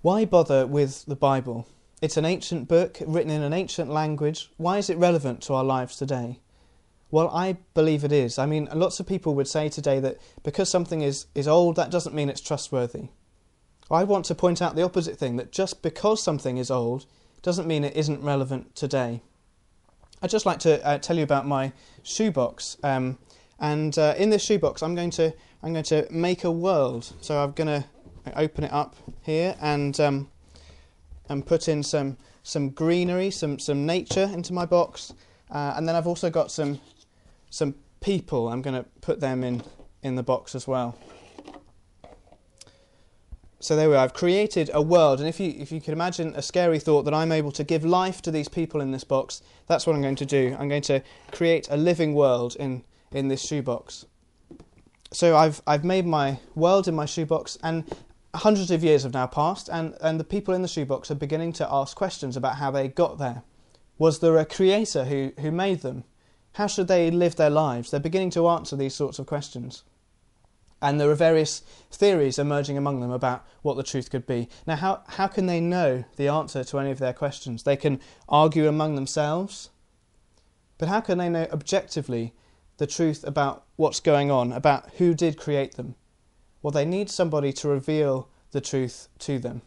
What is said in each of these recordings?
Why bother with the Bible? It's an ancient book written in an ancient language. Why is it relevant to our lives today? Well, I believe it is. I mean, lots of people would say today that because something is old, that doesn't mean it's trustworthy. I want to point out the opposite thing, that just because something is old doesn't mean it isn't relevant today. I'd just like to tell you about my shoebox. And in this shoebox, I'm going to make a world. So I'm going to open it up here and put in some greenery, some nature into my box, and then I've also got some people. I'm going to put them in the box as well. So there we are. I've created a world, and if you can imagine a scary thought that I'm able to give life to these people in this box, that's what I'm going to do. I'm going to create a living world in this shoebox. So I've made my world in my shoebox, and hundreds of years have now passed, and the people in the shoebox are beginning to ask questions about how they got there. Was there a creator who made them? How should they live their lives? They're beginning to answer these sorts of questions. And there are various theories emerging among them about what the truth could be. Now, how can they know the answer to any of their questions? They can argue among themselves, but how can they know objectively the truth about what's going on, about who did create them? Well, they need somebody to reveal the truth to them.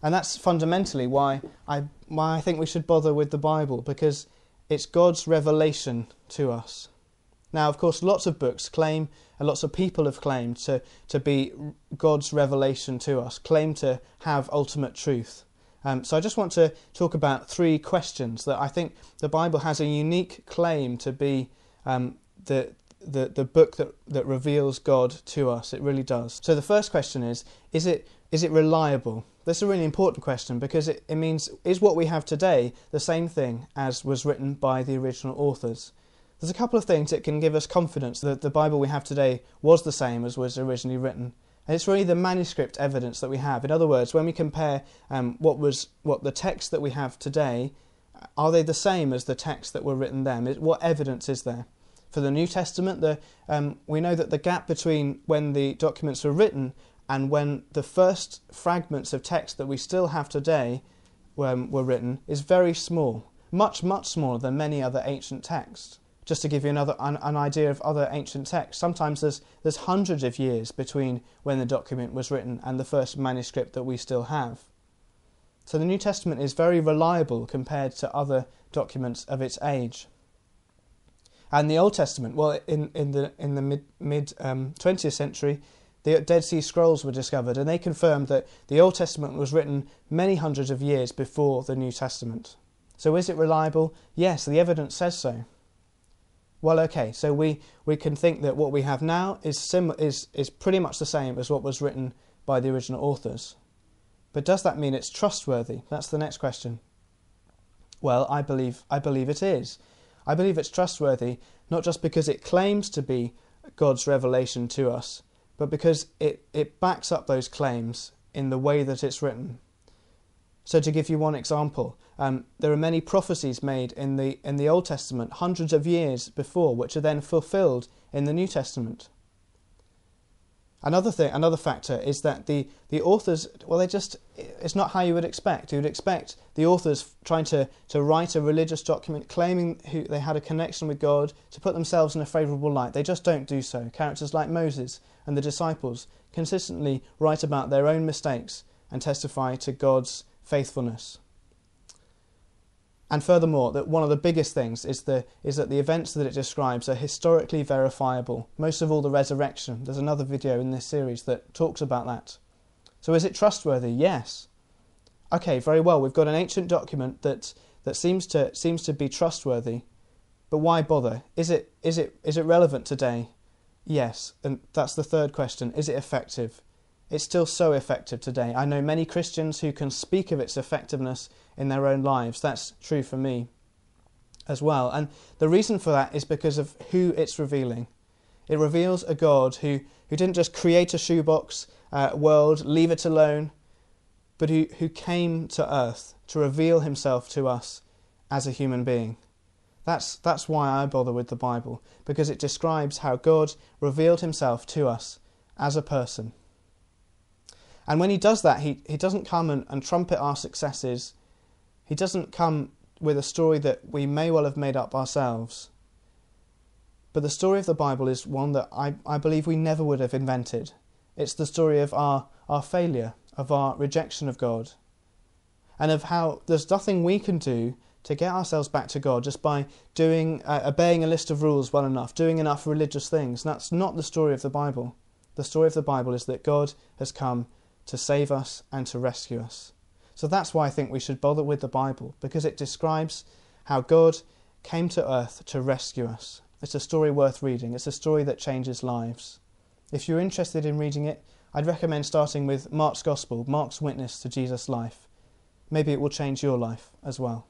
And that's fundamentally why I think we should bother with the Bible, because it's God's revelation to us. Now, of course, lots of books claim, and lots of people have claimed to be God's revelation to us, claim to have ultimate truth. So I just want to talk about three questions that I think the Bible has a unique claim to be the book that reveals God to us. It really does. So the first question is it reliable? This is a really important question, because it means, is what we have today the same thing as was written by the original authors? There's a couple of things that can give us confidence that the Bible we have today was the same as was originally written. And it's really the manuscript evidence that we have. In other words, when we compare what the text that we have today, are they the same as the texts that were written then? What evidence is there? For the New Testament, we know that the gap between when the documents were written and when the first fragments of text that we still have today were written is very small, much, much smaller than many other ancient texts. Just to give you an idea of other ancient texts, sometimes there's hundreds of years between when the document was written and the first manuscript that we still have. So the New Testament is very reliable compared to other documents of its age. And the Old Testament, well, in the mid 20th century, the Dead Sea Scrolls were discovered, and they confirmed that the Old Testament was written many hundreds of years before the New Testament. So is it reliable? Yes, the evidence says so. Well, okay, so we can think that what we have now is pretty much the same as what was written by the original authors. But does that mean it's trustworthy? That's the next question. Well, I believe it is. I believe it's trustworthy, not just because it claims to be God's revelation to us, but because it backs up those claims in the way that it's written. So to give you one example, there are many prophecies made in the Old Testament hundreds of years before, which are then fulfilled in the New Testament. Another factor is that the authors, well, it's not how you would expect. You would expect the authors trying to write a religious document, claiming they had a connection with God, to put themselves in a favourable light. They just don't do so. Characters like Moses and the disciples consistently write about their own mistakes and testify to God's faithfulness. And furthermore, that one of the biggest things is that the events that it describes are historically verifiable. Most of all, the resurrection. There's another video in this series that talks about that. So is it trustworthy? Yes. Okay, very well. We've got an ancient document that seems to be trustworthy, but why bother? Is it relevant today? Yes. And that's the third question. Is it effective? It's still so effective today. I know many Christians who can speak of its effectiveness in their own lives. That's true for me as well. And the reason for that is because of who it's revealing. It reveals a God who didn't just create a shoebox world, leave it alone, but who came to earth to reveal himself to us as a human being. That's why I bother with the Bible, because it describes how God revealed himself to us as a person. And when he does that, he doesn't come and trumpet our successes. He doesn't come with a story that we may well have made up ourselves. But the story of the Bible is one that I believe we never would have invented. It's the story of our failure, of our rejection of God, and of how there's nothing we can do to get ourselves back to God just by obeying a list of rules well enough, doing enough religious things. That's not the story of the Bible. The story of the Bible is that God has come to save us and to rescue us. So that's why I think we should bother with the Bible, because it describes how God came to earth to rescue us. It's a story worth reading. It's a story that changes lives. If you're interested in reading it, I'd recommend starting with Mark's Gospel, Mark's witness to Jesus' life. Maybe it will change your life as well.